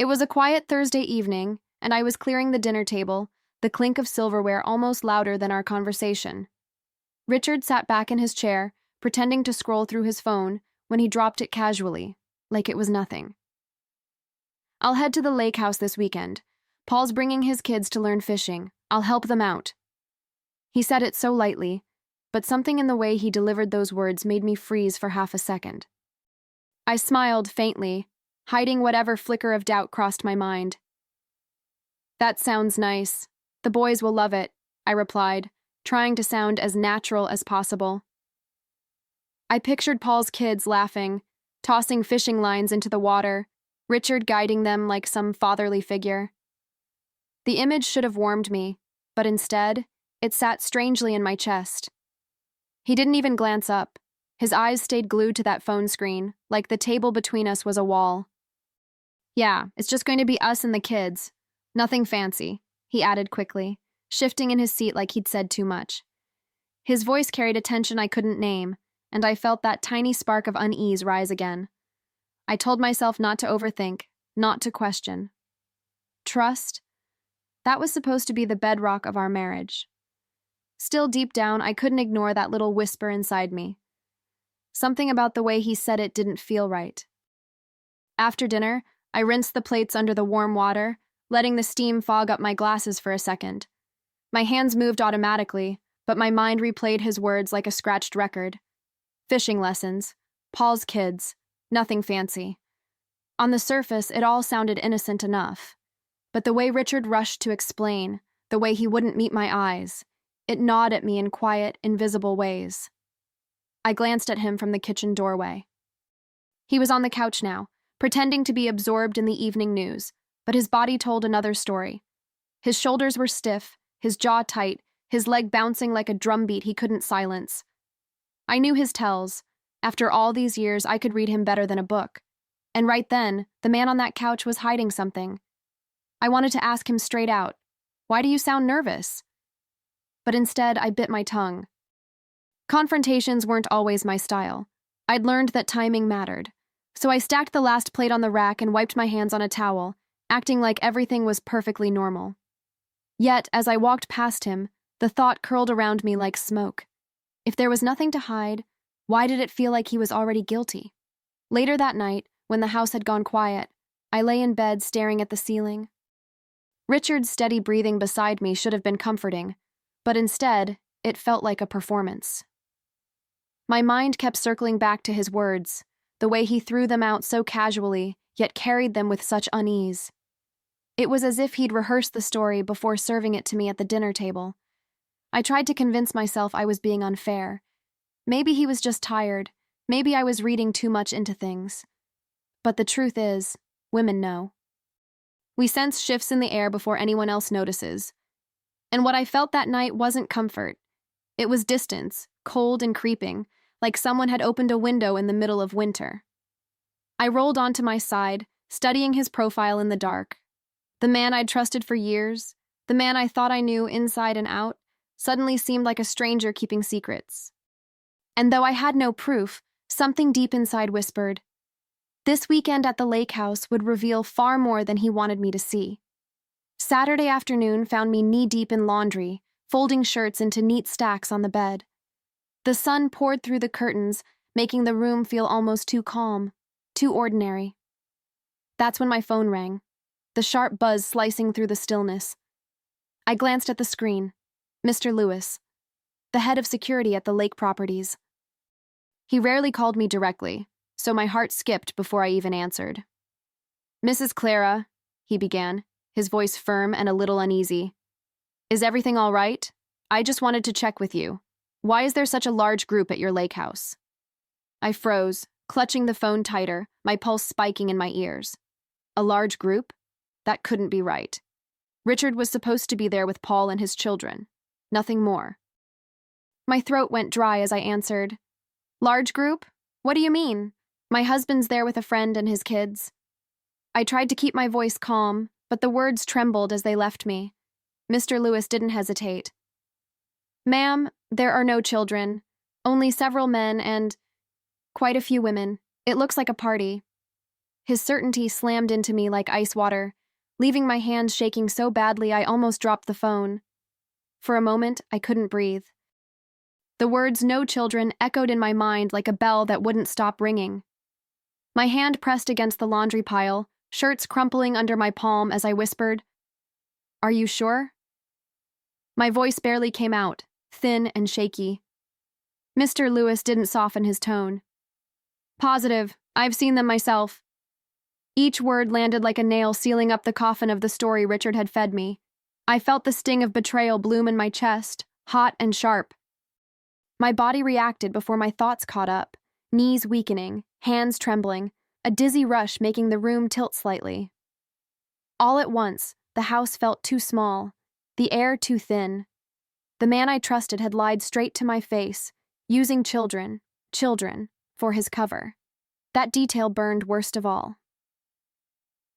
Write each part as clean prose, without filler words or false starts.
It was a quiet Thursday evening, and I was clearing the dinner table, the clink of silverware almost louder than our conversation. Richard sat back in his chair, pretending to scroll through his phone when he dropped it casually, like it was nothing. "I'll head to the lake house this weekend. Paul's bringing his kids to learn fishing. I'll help them out." He said it so lightly, but something in the way he delivered those words made me freeze for half a second. I smiled faintly, hiding whatever flicker of doubt crossed my mind. "That sounds nice. The boys will love it," I replied, trying to sound as natural as possible. I pictured Paul's kids laughing, tossing fishing lines into the water, Richard guiding them like some fatherly figure. The image should have warmed me, but instead, it sat strangely in my chest. He didn't even glance up. His eyes stayed glued to that phone screen, like the table between us was a wall. "Yeah, it's just going to be us and the kids. Nothing fancy," he added quickly, shifting in his seat like he'd said too much. His voice carried a tension I couldn't name, and I felt that tiny spark of unease rise again. I told myself not to overthink, not to question. Trust? That was supposed to be the bedrock of our marriage. Still deep down, I couldn't ignore that little whisper inside me. Something about the way he said it didn't feel right. After dinner, I rinsed the plates under the warm water, letting the steam fog up my glasses for a second. My hands moved automatically, but my mind replayed his words like a scratched record. Fishing lessons, Paul's kids, nothing fancy. On the surface, it all sounded innocent enough. But the way Richard rushed to explain, the way he wouldn't meet my eyes, it gnawed at me in quiet, invisible ways. I glanced at him from the kitchen doorway. He was on the couch now, pretending to be absorbed in the evening news, but his body told another story. His shoulders were stiff, his jaw tight, his leg bouncing like a drumbeat he couldn't silence. I knew his tells. After all these years, I could read him better than a book. And right then, the man on that couch was hiding something. I wanted to ask him straight out, "Why do you sound nervous?" But instead, I bit my tongue. Confrontations weren't always my style. I'd learned that timing mattered. So I stacked the last plate on the rack and wiped my hands on a towel, acting like everything was perfectly normal. Yet, as I walked past him, the thought curled around me like smoke. If there was nothing to hide, why did it feel like he was already guilty? Later that night, when the house had gone quiet, I lay in bed staring at the ceiling. Richard's steady breathing beside me should have been comforting, but instead, it felt like a performance. My mind kept circling back to his words, the way he threw them out so casually, yet carried them with such unease. It was as if he'd rehearsed the story before serving it to me at the dinner table. I tried to convince myself I was being unfair. Maybe he was just tired. Maybe I was reading too much into things. But the truth is, women know. We sense shifts in the air before anyone else notices. And what I felt that night wasn't comfort. It was distance, cold and creeping, like someone had opened a window in the middle of winter. I rolled onto my side, studying his profile in the dark. The man I'd trusted for years, the man I thought I knew inside and out, suddenly seemed like a stranger keeping secrets. And though I had no proof, something deep inside whispered, this weekend at the lake house would reveal far more than he wanted me to see. Saturday afternoon found me knee-deep in laundry, folding shirts into neat stacks on the bed. The sun poured through the curtains, making the room feel almost too calm, too ordinary. That's when my phone rang, the sharp buzz slicing through the stillness. I glanced at the screen. Mr. Lewis, the head of security at the lake properties. He rarely called me directly, so my heart skipped before I even answered. "Mrs. Clara," he began, his voice firm and a little uneasy. "Is everything all right? I just wanted to check with you. Why is there such a large group at your lake house?" I froze, clutching the phone tighter, my pulse spiking in my ears. A large group? That couldn't be right. Richard was supposed to be there with Paul and his children. Nothing more. My throat went dry as I answered, "Large group? What do you mean? My husband's there with a friend and his kids." I tried to keep my voice calm, but the words trembled as they left me. Mr. Lewis didn't hesitate. "Ma'am, there are no children. Only several men and quite a few women. It looks like a party." His certainty slammed into me like ice water, leaving my hands shaking so badly I almost dropped the phone. For a moment, I couldn't breathe. The words "no children" echoed in my mind like a bell that wouldn't stop ringing. My hand pressed against the laundry pile, shirts crumpling under my palm as I whispered, "Are you sure?" My voice barely came out, thin and shaky. Mr. Lewis didn't soften his tone. "Positive, I've seen them myself." Each word landed like a nail sealing up the coffin of the story Richard had fed me. I felt the sting of betrayal bloom in my chest, hot and sharp. My body reacted before my thoughts caught up, knees weakening, hands trembling, a dizzy rush making the room tilt slightly. All at once, the house felt too small, the air too thin. The man I trusted had lied straight to my face, using children, for his cover. That detail burned worst of all.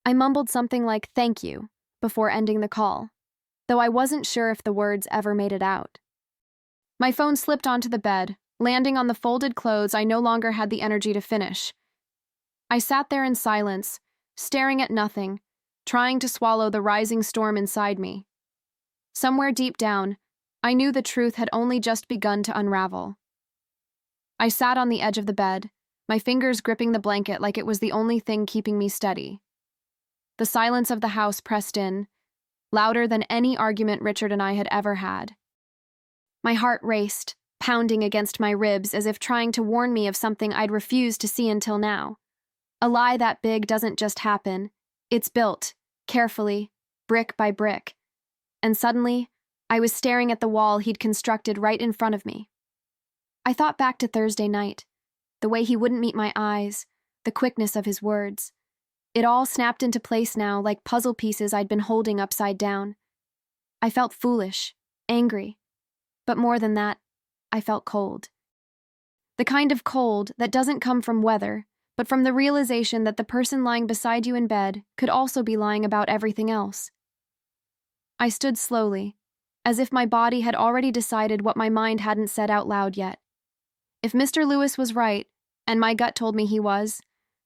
I mumbled something like "thank you" before ending the call, though I wasn't sure if the words ever made it out. My phone slipped onto the bed, landing on the folded clothes I no longer had the energy to finish. I sat there in silence, staring at nothing, trying to swallow the rising storm inside me. Somewhere deep down, I knew the truth had only just begun to unravel. I sat on the edge of the bed, my fingers gripping the blanket like it was the only thing keeping me steady. The silence of the house pressed in, louder than any argument Richard and I had ever had. My heart raced, pounding against my ribs as if trying to warn me of something I'd refused to see until now. A lie that big doesn't just happen. It's built, carefully, brick by brick. And suddenly, I was staring at the wall he'd constructed right in front of me. I thought back to Thursday night, the way he wouldn't meet my eyes, the quickness of his words. It all snapped into place now like puzzle pieces I'd been holding upside down. I felt foolish, angry. But more than that, I felt cold. The kind of cold that doesn't come from weather, but from the realization that the person lying beside you in bed could also be lying about everything else. I stood slowly, as if my body had already decided what my mind hadn't said out loud yet. If Mr. Lewis was right, and my gut told me he was,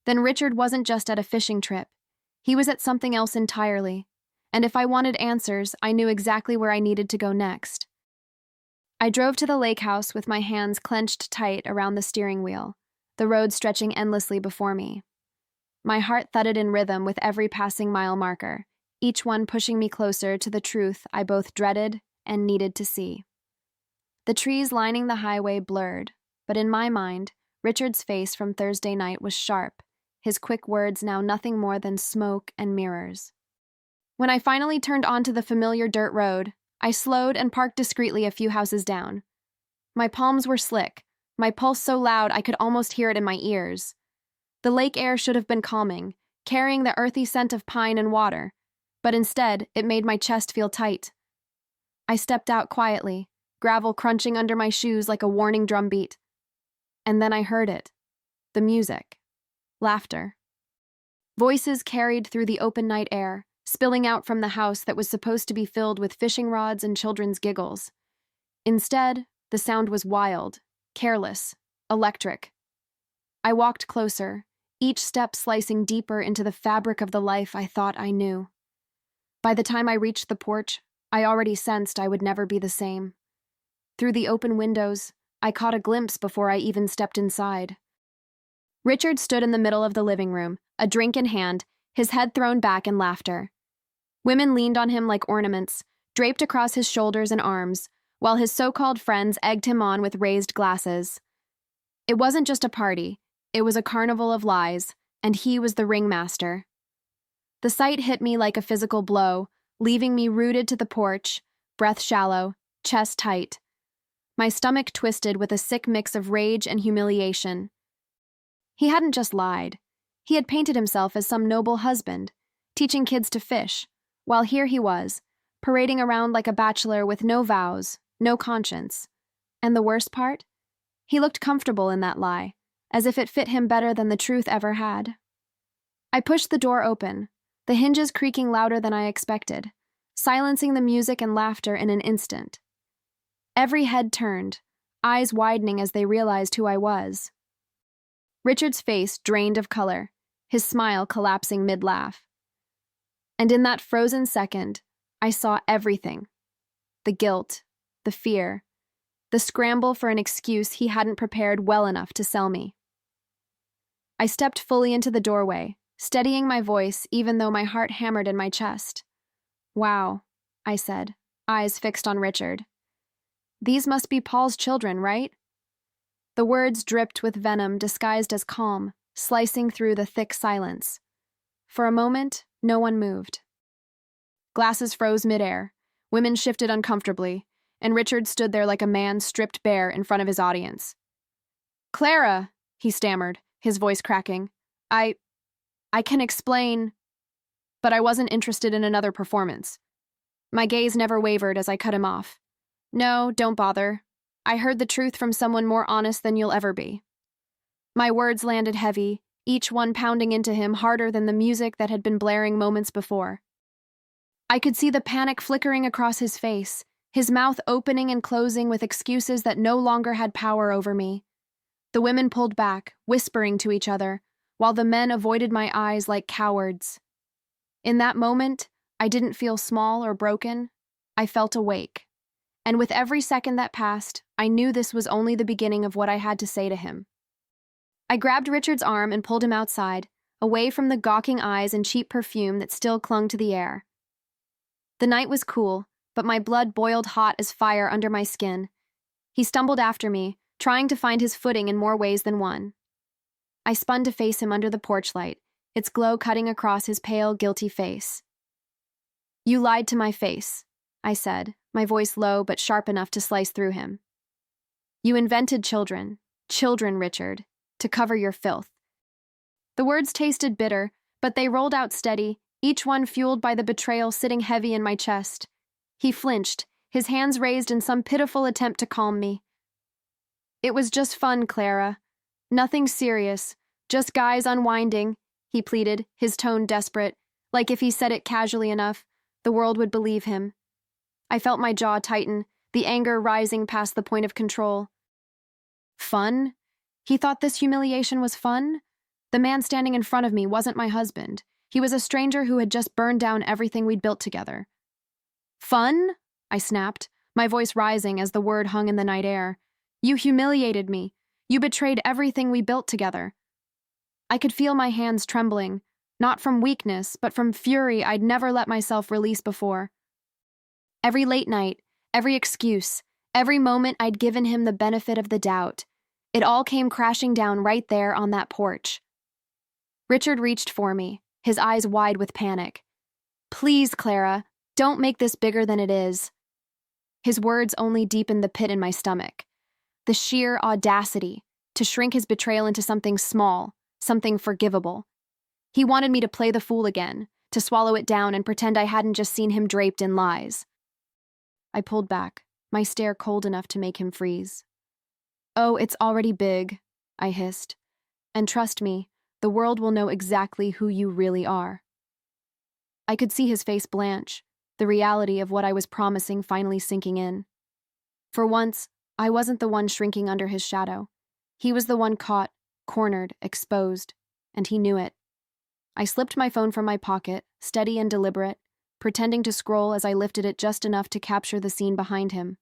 then Richard wasn't just at a fishing trip. He was at something else entirely, and if I wanted answers, I knew exactly where I needed to go next. I drove to the lake house with my hands clenched tight around the steering wheel, the road stretching endlessly before me. My heart thudded in rhythm with every passing mile marker, each one pushing me closer to the truth I both dreaded and needed to see. The trees lining the highway blurred, but in my mind, Richard's face from Thursday night was sharp, his quick words now nothing more than smoke and mirrors. When I finally turned onto the familiar dirt road, I slowed and parked discreetly a few houses down. My palms were slick, my pulse so loud I could almost hear it in my ears. The lake air should have been calming, carrying the earthy scent of pine and water, but instead it made my chest feel tight. I stepped out quietly, gravel crunching under my shoes like a warning drumbeat. And then I heard it. The music. Laughter. Voices carried through the open night air, spilling out from the house that was supposed to be filled with fishing rods and children's giggles. Instead, the sound was wild, careless, electric. I walked closer, each step slicing deeper into the fabric of the life I thought I knew. By the time I reached the porch, I already sensed I would never be the same. Through the open windows, I caught a glimpse before I even stepped inside. Richard stood in the middle of the living room, a drink in hand, his head thrown back in laughter. Women leaned on him like ornaments, draped across his shoulders and arms, while his so-called friends egged him on with raised glasses. It wasn't just a party, it was a carnival of lies, and he was the ringmaster. The sight hit me like a physical blow, leaving me rooted to the porch, breath shallow, chest tight. My stomach twisted with a sick mix of rage and humiliation. He hadn't just lied. He had painted himself as some noble husband, teaching kids to fish, while here he was, parading around like a bachelor with no vows, no conscience. And the worst part? He looked comfortable in that lie, as if it fit him better than the truth ever had. I pushed the door open, the hinges creaking louder than I expected, silencing the music and laughter in an instant. Every head turned, eyes widening as they realized who I was. Richard's face drained of color, his smile collapsing mid-laugh. And in that frozen second, I saw everything. The guilt, the fear, the scramble for an excuse he hadn't prepared well enough to sell me. I stepped fully into the doorway, steadying my voice even though my heart hammered in my chest. "Wow," I said, eyes fixed on Richard. "These must be Paul's children, right?" The words dripped with venom disguised as calm, slicing through the thick silence. For a moment, no one moved. Glasses froze midair, women shifted uncomfortably, and Richard stood there like a man stripped bare in front of his audience. "Clara," he stammered, his voice cracking. I can explain, but I wasn't interested in another performance." My gaze never wavered as I cut him off. "No, don't bother. I heard the truth from someone more honest than you'll ever be." My words landed heavy, each one pounding into him harder than the music that had been blaring moments before. I could see the panic flickering across his face, his mouth opening and closing with excuses that no longer had power over me. The women pulled back, whispering to each other, while the men avoided my eyes like cowards. In that moment, I didn't feel small or broken. I felt awake. And with every second that passed, I knew this was only the beginning of what I had to say to him. I grabbed Richard's arm and pulled him outside, away from the gawking eyes and cheap perfume that still clung to the air. The night was cool, but my blood boiled hot as fire under my skin. He stumbled after me, trying to find his footing in more ways than one. I spun to face him under the porch light, its glow cutting across his pale, guilty face. "You lied to my face," I said, my voice low but sharp enough to slice through him. "You invented children, Richard, to cover your filth." The words tasted bitter, but they rolled out steady, each one fueled by the betrayal sitting heavy in my chest. He flinched, his hands raised in some pitiful attempt to calm me. "It was just fun, Clara. Nothing serious, just guys unwinding," he pleaded, his tone desperate, like if he said it casually enough, the world would believe him. I felt my jaw tighten, the anger rising past the point of control. Fun? He thought this humiliation was fun? The man standing in front of me wasn't my husband. He was a stranger who had just burned down everything we'd built together. "Fun?" I snapped, my voice rising as the word hung in the night air. "You humiliated me. You betrayed everything we built together." I could feel my hands trembling, not from weakness, but from fury I'd never let myself release before. Every late night, every excuse, every moment I'd given him the benefit of the doubt, it all came crashing down right there on that porch. Richard reached for me, his eyes wide with panic. "Please, Clara, don't make this bigger than it is." His words only deepened the pit in my stomach. The sheer audacity to shrink his betrayal into something small, something forgivable. He wanted me to play the fool again, to swallow it down and pretend I hadn't just seen him draped in lies. I pulled back, my stare cold enough to make him freeze. "Oh, it's already big," I hissed. "And trust me, the world will know exactly who you really are." I could see his face blanch, the reality of what I was promising finally sinking in. For once, I wasn't the one shrinking under his shadow. He was the one caught, cornered, exposed, and he knew it. I slipped my phone from my pocket, steady and deliberate, pretending to scroll as I lifted it just enough to capture the scene behind him.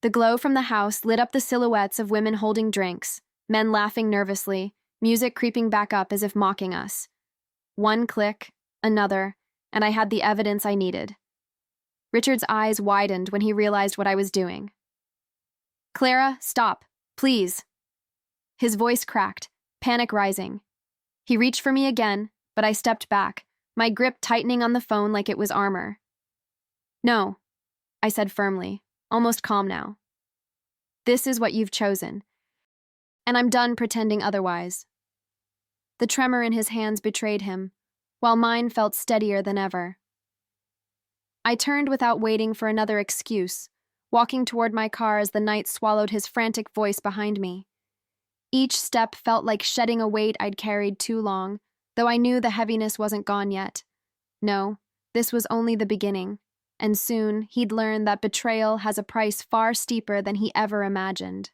The glow from the house lit up the silhouettes of women holding drinks, men laughing nervously, music creeping back up as if mocking us. One click, another, and I had the evidence I needed. Richard's eyes widened when he realized what I was doing. "Clara, stop, please." His voice cracked, panic rising. He reached for me again, but I stepped back, my grip tightening on the phone like it was armor. "No," I said firmly, almost calm now. "This is what you've chosen, and I'm done pretending otherwise." The tremor in his hands betrayed him, while mine felt steadier than ever. I turned without waiting for another excuse, walking toward my car as the night swallowed his frantic voice behind me. Each step felt like shedding a weight I'd carried too long, though I knew the heaviness wasn't gone yet. No, this was only the beginning, and soon he'd learn that betrayal has a price far steeper than he ever imagined.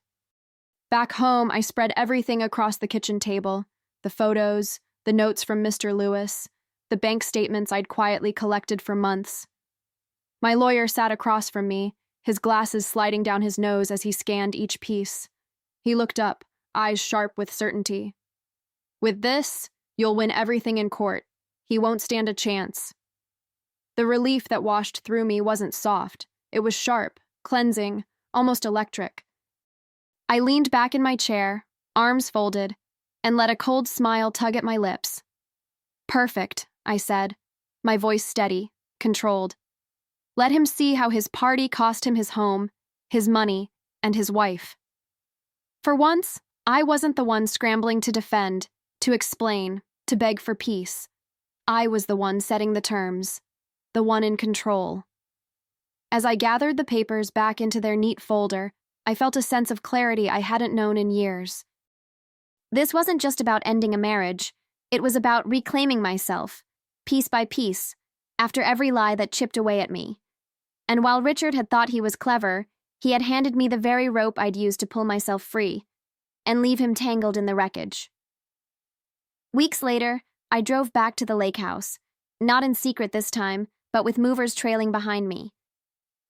Back home, I spread everything across the kitchen table, the photos, the notes from Mr. Lewis, the bank statements I'd quietly collected for months. My lawyer sat across from me, his glasses sliding down his nose as he scanned each piece. He looked up, eyes sharp with certainty. "With this, you'll win everything in court. He won't stand a chance." The relief that washed through me wasn't soft. It was sharp, cleansing, almost electric. I leaned back in my chair, arms folded, and let a cold smile tug at my lips. "Perfect," I said, my voice steady, controlled. Let him see how his party cost him his home, his money, and his wife. For once, I wasn't the one scrambling to defend, to explain, to beg for peace. I was the one setting the terms, the one in control. As I gathered the papers back into their neat folder, I felt a sense of clarity I hadn't known in years. This wasn't just about ending a marriage. It was about reclaiming myself, piece by piece, after every lie that chipped away at me. And while Richard had thought he was clever, he had handed me the very rope I'd use to pull myself free, and leave him tangled in the wreckage. Weeks later, I drove back to the lake house, not in secret this time, but with movers trailing behind me.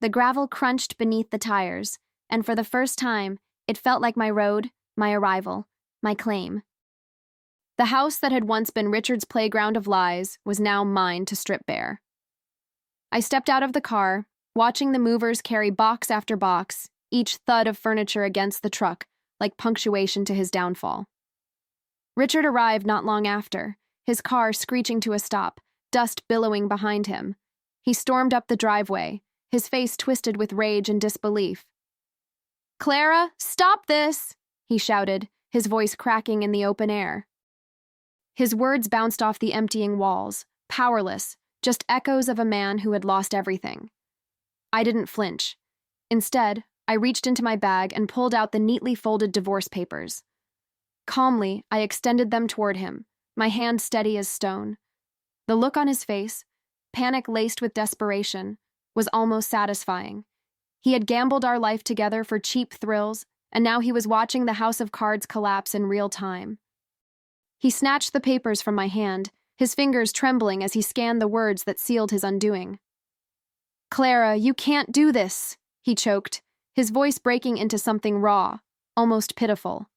The gravel crunched beneath the tires, and for the first time, it felt like my road, my arrival, my claim. The house that had once been Richard's playground of lies was now mine to strip bare. I stepped out of the car, watching the movers carry box after box, each thud of furniture against the truck, like punctuation to his downfall. Richard arrived not long after, his car screeching to a stop, dust billowing behind him. He stormed up the driveway, his face twisted with rage and disbelief. "Clara, stop this!" he shouted, his voice cracking in the open air. His words bounced off the emptying walls, powerless, just echoes of a man who had lost everything. I didn't flinch. Instead, I reached into my bag and pulled out the neatly folded divorce papers. Calmly, I extended them toward him, my hand steady as stone. The look on his face, panic laced with desperation, was almost satisfying. He had gambled our life together for cheap thrills, and now he was watching the house of cards collapse in real time. He snatched the papers from my hand, his fingers trembling as he scanned the words that sealed his undoing. "Clara, you can't do this," he choked, his voice breaking into something raw, almost pitiful.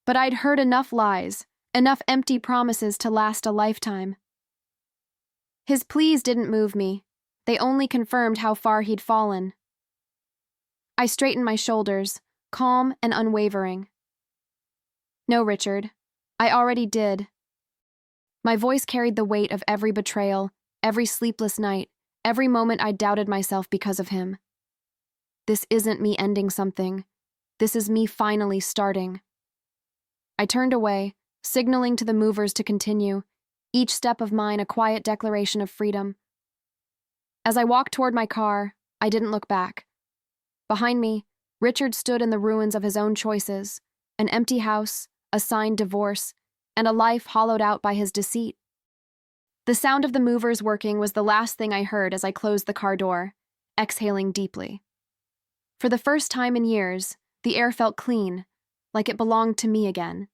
But I'd heard enough lies, enough empty promises to last a lifetime. His pleas didn't move me. They only confirmed how far he'd fallen. I straightened my shoulders, calm and unwavering. "No, Richard. I already did." My voice carried the weight of every betrayal, every sleepless night, every moment I doubted myself because of him. This isn't me ending something. This is me finally starting. I turned away, signaling to the movers to continue, each step of mine a quiet declaration of freedom. As I walked toward my car, I didn't look back. Behind me, Richard stood in the ruins of his own choices, an empty house, a signed divorce, and a life hollowed out by his deceit. The sound of the movers working was the last thing I heard as I closed the car door, exhaling deeply. For the first time in years, the air felt clean, like it belonged to me again.